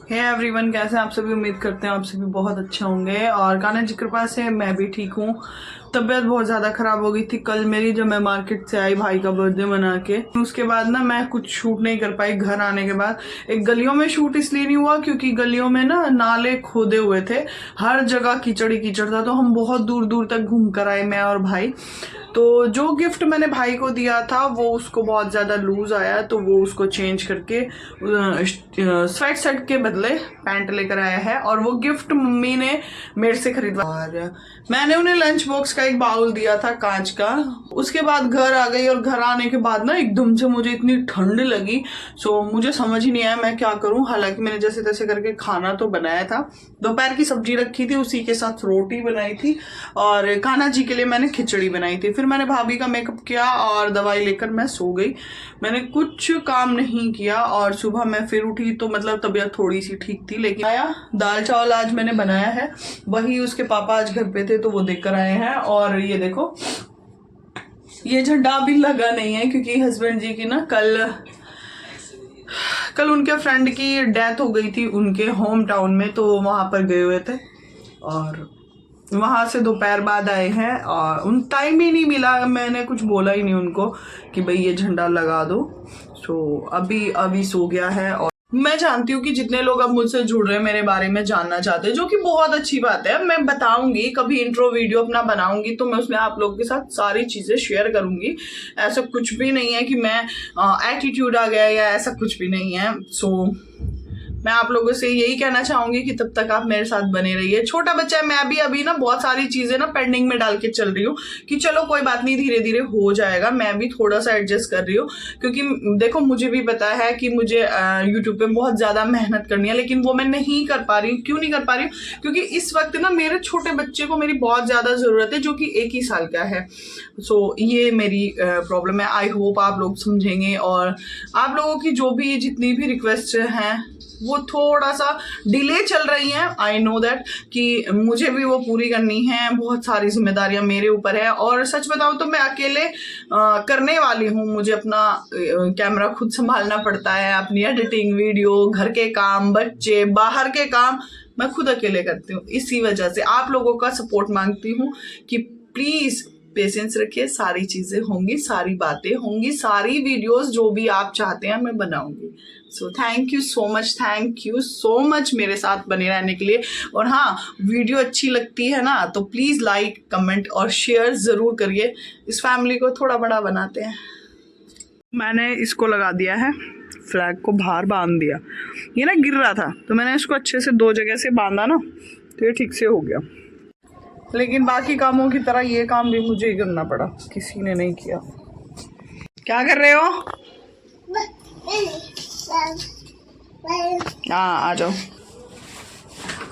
Hey everyone, कैसे हैं आप सभी। उम्मीद करते हैं आप सभी बहुत अच्छे होंगे और कान्हा जी कृपा से मैं भी ठीक हूँ। तबीयत बहुत ज़्यादा ख़राब हो गई थी कल मेरी, जब मैं मार्केट से आई भाई का बर्थडे मना के। उसके बाद ना मैं कुछ शूट नहीं कर पाई। घर आने के बाद एक गलियों में शूट इसलिए नहीं हुआ क्योंकि गलियों में ना नाले खोदे हुए थे, हर जगह कीचड़ ही कीचड़ था। तो हम बहुत दूर दूर तक घूम कर आए, मैं और भाई। तो जो गिफ्ट मैंने भाई को दिया था वो उसको बहुत ज़्यादा लूज आया, तो वो उसको चेंज करके स्वेट शर्ट के बदले पैंट लेकर आया है। और वो गिफ्ट मम्मी ने मेरे से खरीदवा। और मैंने उन्हें लंच बॉक्स का एक बाउल दिया था कांच का। उसके बाद घर आ गई और घर आने के बाद ना एकदम से मुझे इतनी ठंड लगी। सो मुझे समझ ही नहीं आया मैं क्या करूं। हालांकि मैंने जैसे तैसे करके खाना तो बनाया था। दोपहर की सब्जी रखी थी, उसी के साथ रोटी बनाई थी और कान्हा जी के लिए मैंने खिचड़ी बनाई थी। फिर मैंने भाभी का मेकअप किया और दवाई लेकर मैं सो गई। मैंने कुछ काम नहीं किया और सुबह मैं फिर उठी तो मतलब तबीयत थोड़ी सी ठीक थी। लेकिन आया दाल चावल आज मैंने बनाया है, वही उसके पापा आज घर पे थे तो वो देकर आए हैं। और ये देखो, ये झंडा अभी लगा नहीं है क्योंकि हस्बैंड जी की ना कल उनके फ्रेंड की डेथ हो गई थी उनके होम टाउन में, तो वहां पर गए हुए थे और वहां से दोपहर बाद आए हैं और उन टाइम ही नहीं मिला। मैंने कुछ बोला ही नहीं उनको कि भाई ये झंडा लगा दो। सो अभी सो गया है। और मैं जानती हूँ कि जितने लोग अब मुझसे जुड़ रहे हैं, मेरे बारे में जानना चाहते हैं, जो कि बहुत अच्छी बात है। मैं बताऊंगी, कभी इंट्रो वीडियो अपना बनाऊंगी तो मैं उसमें आप लोगों के साथ सारी चीजें शेयर करूंगी। ऐसा कुछ भी नहीं है कि मैं एटीट्यूड आ गया या ऐसा कुछ भी नहीं है। सो मैं आप लोगों से यही कहना चाहूंगी कि तब तक आप मेरे साथ बने रहिए। छोटा बच्चा है, मैं भी अभी ना बहुत सारी चीजें ना पेंडिंग में डाल के चल रही हूँ कि चलो कोई बात नहीं, धीरे धीरे हो जाएगा। मैं भी थोड़ा सा एडजस्ट कर रही हूँ क्योंकि देखो मुझे भी पता है कि मुझे यूट्यूब पे बहुत ज्यादा मेहनत करनी है, लेकिन वो मैं नहीं कर पा रही हूँ। क्यों नहीं कर पा रही हूँ? क्योंकि इस वक्त ना मेरे छोटे बच्चे को मेरी बहुत ज्यादा जरूरत है, जो कि 1 ही साल का है। सो ये मेरी प्रॉब्लम है। आई होप आप लोग समझेंगे और आप लोगों की जो भी जितनी भी रिक्वेस्ट हैं वो थोड़ा सा डिले चल रही हैं। आई नो दैट कि मुझे भी वो पूरी करनी है। बहुत सारी जिम्मेदारियां मेरे ऊपर है और सच बताऊं तो मैं अकेले करने वाली हूँ। मुझे अपना कैमरा खुद संभालना पड़ता है, अपनी एडिटिंग, वीडियो, घर के काम, बच्चे, बाहर के काम मैं खुद अकेले करती हूँ। इसी वजह से आप लोगों का सपोर्ट मांगती हूँ कि प्लीज पेशेंस रखिए। सारी चीजें होंगी, सारी बातें होंगी, सारी वीडियोस जो भी आप चाहते हैं मैं बनाऊंगी। So thank you so much मेरे साथ बने रहने के लिए। और हाँ, वीडियो अच्छी लगती है ना तो प्लीज लाइक, कमेंट और शेयर जरूर करिए। इस फैमिली को थोड़ा बड़ा बनाते हैं। मैंने इसको लगा दिया है, फ्लैग को बाहर बांध दिया। ये ना गिर रहा था तो मैंने इसको अच्छे से 2 जगह से बांधा ना, तो ये ठीक से हो गया। लेकिन बाकी कामों की तरह ये काम भी मुझे ही करना पड़ा, किसी ने नहीं किया। क्या कर रहे हो? हाँ आ जाओ।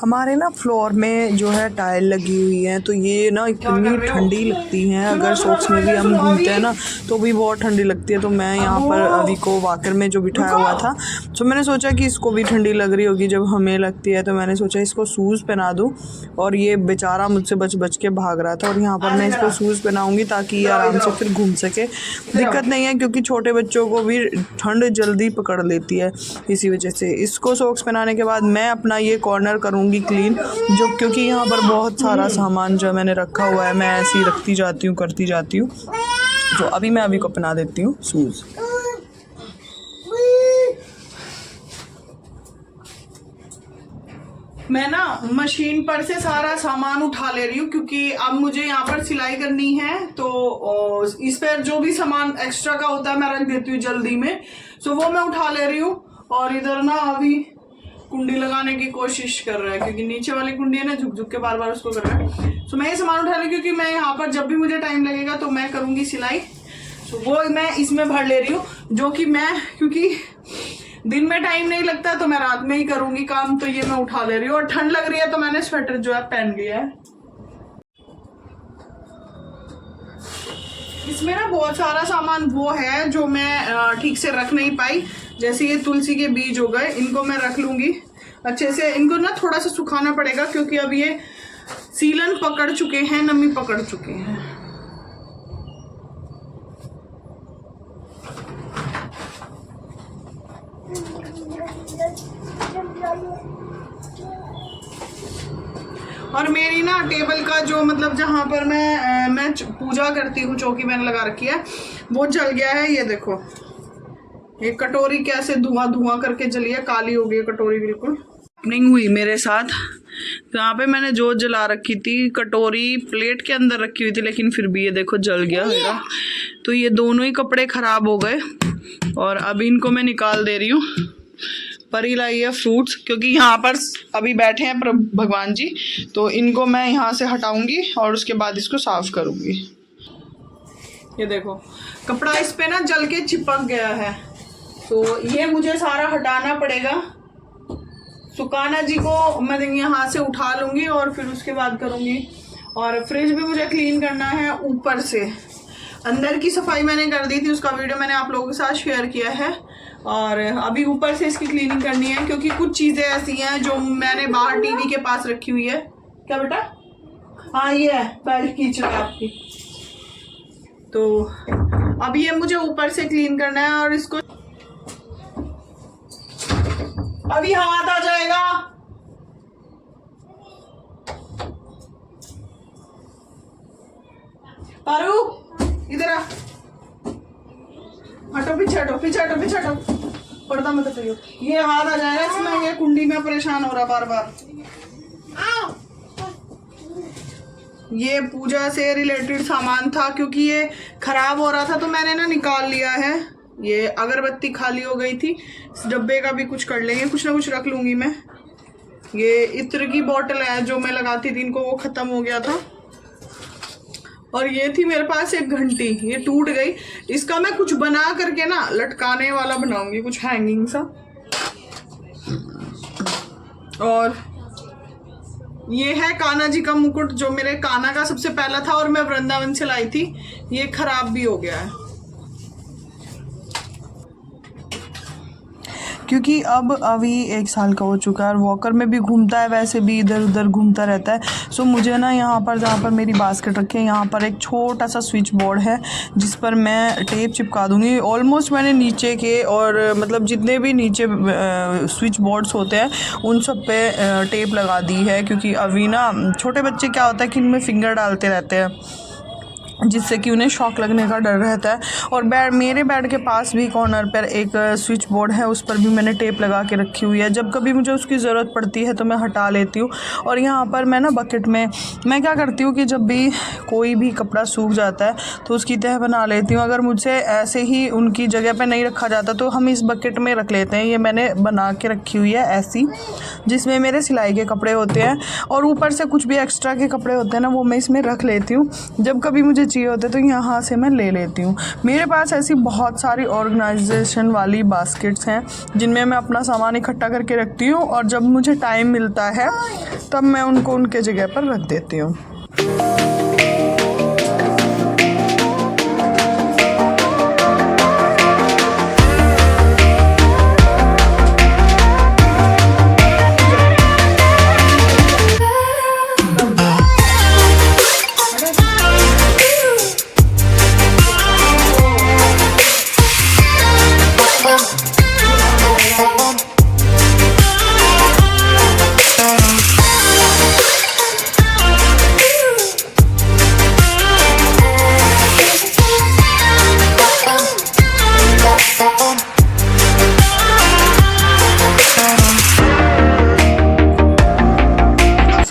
हमारे ना फ्लोर में जो है टाइल लगी हुई है, तो ये ना इतनी ठंडी लगती हैं। अगर सॉक्स में भी हम घूमते हैं ना तो भी बहुत ठंडी लगती है। तो मैं यहाँ पर अभी को वाकर में जो बिठाया हुआ था, तो मैंने सोचा कि इसको भी ठंडी लग रही होगी जब हमें लगती है, तो मैंने सोचा इसको शूज़ पहना दूँ। और ये बेचारा मुझसे बच के भाग रहा था और यहाँ पर मैं इसको शूज़ पहनाऊँगी ताकि ये आराम से फिर घूम सके। दिक्कत नहीं है क्योंकि छोटे बच्चों को भी ठंड जल्दी पकड़ लेती है, इसी वजह से इसको सॉक्स पहनाने के बाद मैं अपना ये कॉर्नर करूँगी क्लीन। जो क्योंकि यहाँ पर बहुत सारा सामान जो मैंने रखा हुआ है, मैं ऐसे ही रखती जाती हूँ, करती जाती हूँ। तो अभी मैं अभी को पहना देती हूँ शूज़। मैं ना मशीन पर से सारा सामान उठा ले रही हूँ क्योंकि अब मुझे यहाँ पर सिलाई करनी है। तो इस पर जो भी सामान एक्स्ट्रा का होता है मैं रख देती हूँ जल्दी में। सो वो मैं उठा ले रही हूँ। और इधर ना अभी कुंडी लगाने की कोशिश कर रहा है क्योंकि नीचे वाली कुंडी है ना, झुक झुक के बार बार उसको कर रहा है। सो मैं ये सामान उठा रही हूँ क्योंकि मैं यहाँ पर जब भी मुझे टाइम लगेगा तो मैं करूंगी सिलाई। सो वो मैं इसमें भर ले रही हूँ, जो कि मैं क्योंकि दिन में टाइम नहीं लगता तो मैं रात में ही करूंगी काम। तो ये मैं उठा ले रही हूँ और ठंड लग रही है तो मैंने स्वेटर जो है पहन लिया है। इसमें ना बहुत सारा सामान वो है जो मैं ठीक से रख नहीं पाई। जैसे ये तुलसी के बीज हो गए, इनको मैं रख लूंगी अच्छे से। इनको ना थोड़ा सा सुखाना पड़ेगा क्योंकि अब ये सीलन पकड़ चुके हैं, नमी पकड़ चुके हैं। और मेरी ना टेबल का जो मतलब जहाँ पर मैं पूजा करती हूँ, चौकी मैंने लगा रखी है, वो जल गया है। ये देखो, ये कटोरी कैसे धुआं धुआं करके जली है, काली हो गई है कटोरी बिल्कुल। हैपनिंग हुई मेरे साथ, यहाँ पे मैंने जोत जला रखी थी, कटोरी प्लेट के अंदर रखी हुई थी, लेकिन फिर भी ये देखो जल गया मेरा। तो ये दोनों ही कपड़े खराब हो गए और अभी इनको मैं निकाल दे रही हूँ। परी लाई है फ्रूट्स, क्योंकि यहाँ पर अभी बैठे हैं भगवान जी, तो इनको मैं यहाँ से हटाऊंगी और उसके बाद इसको साफ करूंगी। ये देखो कपड़ा इस पे ना जल के चिपक गया है, तो ये मुझे सारा हटाना पड़ेगा। सुकाना जी को मैं यहाँ से उठा लूंगी और फिर उसके बाद करूंगी। और फ्रिज भी मुझे क्लीन करना है ऊपर से। अंदर की सफाई मैंने कर दी थी, उसका वीडियो मैंने आप लोगों के साथ शेयर किया है। और अभी ऊपर से इसकी क्लीनिंग करनी है, क्योंकि कुछ चीज़ें ऐसी हैं जो मैंने बाहर टीवी के पास रखी हुई है। क्या बेटा? हाँ ये है, पैर खींच रहा है आपकी। तो अभी ये मुझे ऊपर से क्लीन करना है और इसको अभी हाथ आ जाएगा। पारू इधर आ, हटो पीछे हटो, पीछे हटो, पीछे हटो, पर्दा मत हटाइयो। ये हाथ आ जाएगा इसमें, ये कुंडी में परेशान हो रहा बार बार। ये पूजा से रिलेटेड सामान था, क्योंकि ये खराब हो रहा था तो मैंने ना निकाल लिया है। ये अगरबत्ती खाली हो गई थी, इस डब्बे का भी कुछ कर लेंगे, कुछ ना कुछ रख लूंगी मैं। ये इत्र की बोतल है जो मैं लगाती थी इनको, वो खत्म हो गया था। और ये थी मेरे पास एक घंटी, ये टूट गई, इसका मैं कुछ बना करके ना लटकाने वाला बनाऊंगी, कुछ हैंगिंग सा। और ये है कान्हा जी का मुकुट, जो मेरे कान्हा का सबसे पहला था और मैं वृंदावन से लाई थी। ये खराब भी हो गया है, क्योंकि अब अभी 1 साल का हो चुका है और वॉकर में भी घूमता है, वैसे भी इधर उधर घूमता रहता है। सो मुझे ना यहाँ पर जहाँ पर मेरी बास्केट रखी है, यहाँ पर एक छोटा सा स्विच बोर्ड है जिस पर मैं टेप चिपका दूँगी। ऑलमोस्ट मैंने नीचे के और मतलब जितने भी नीचे स्विच बोर्ड्स होते हैं उन सब पे टेप लगा दी है, क्योंकि अभी ना छोटे बच्चे क्या होता है कि इनमें फिंगर डालते रहते हैं, जिससे कि उन्हें शॉक लगने का डर रहता है। और मेरे बेड के पास भी कॉर्नर पर एक स्विच बोर्ड है, उस पर भी मैंने टेप लगा के रखी हुई है। जब कभी मुझे उसकी ज़रूरत पड़ती है तो मैं हटा लेती हूँ। और यहाँ पर मैं ना बकेट में मैं क्या करती हूँ कि जब भी कोई भी कपड़ा सूख जाता है तो उसकी तह बना लेती हूँ। अगर मुझसे ऐसे ही उनकी जगह पर नहीं रखा जाता तो हम इस बकेट में रख लेते हैं। ये मैंने बना के रखी हुई है ऐसी, जिसमें मेरे सिलाई के कपड़े होते हैं और ऊपर से कुछ भी एक्स्ट्रा के कपड़े होते हैं ना, वो मैं इसमें रख लेती हूँ। जब कभी मुझे चाहिए होते तो यहाँ से मैं ले लेती हूँ। मेरे पास ऐसी बहुत सारी ऑर्गेनाइजेशन वाली बास्केट्स हैं जिनमें मैं अपना सामान इकट्ठा करके रखती हूँ, और जब मुझे टाइम मिलता है तब मैं उनको उनके जगह पर रख देती हूँ।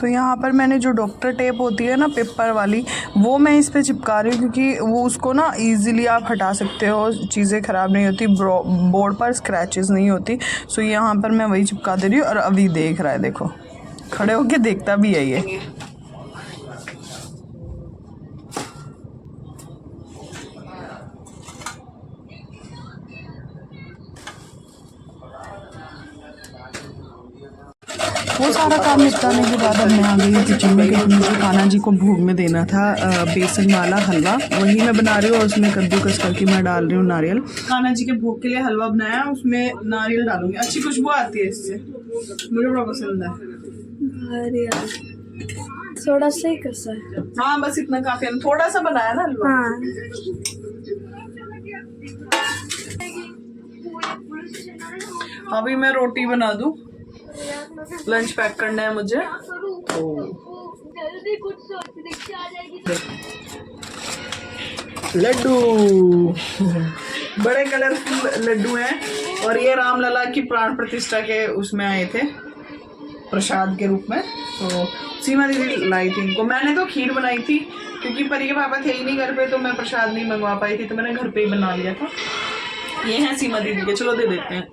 यहाँ पर मैंने जो डॉक्टर टेप होती है ना पेपर वाली, वो मैं इस पे चिपका रही हूँ, क्योंकि वो उसको ना इजीली आप हटा सकते हो, चीज़ें ख़राब नहीं होती, बोर्ड पर स्क्रैचेस नहीं होती। सो यहाँ पर मैं वही चिपका दे रही हूँ। और अभी देख रहा है, देखो खड़े होके देखता भी है ये। वो सारा काम निपटाने के बाद अब मैं आ गई किचन में, क्योंकि मुझे कान्हा जी को भोग में देना था बेसन वाला हलवा, वही मैं बना रही हूँ। और उसमें कद्दूकस करके मैं डाल रही हूँ नारियल। कान्हा जी के भोग के लिए हलवा बनाया, उसमें नारियल डालूंगी, अच्छी खुशबू आती है इससे, मुझे बड़ा पसंद है। अरे यार थोड़ा सा ही कैसा है? हाँ बस इतना काफी है, थोड़ा सा बनाया ना हलवा। हाँ। अभी मैं रोटी बना दूं। लंच पैक करना है मुझे, तो जल्दी कुछ सोच देखिए आ जाएगी। लड्डू बड़े कलरफुल लड्डू हैं, और ये रामलला की प्राण प्रतिष्ठा के उसमें आए थे प्रसाद के रूप में। तो सीमा दीदी लाई थी इनको। मैंने तो खीर बनाई थी क्योंकि परी के पापा थे ही नहीं घर पे, तो मैं प्रसाद नहीं मंगवा पाई थी, तो मैंने घर पे ही बना लिया था। ये हैं सीमा दीदी के, चलो दे देते हैं।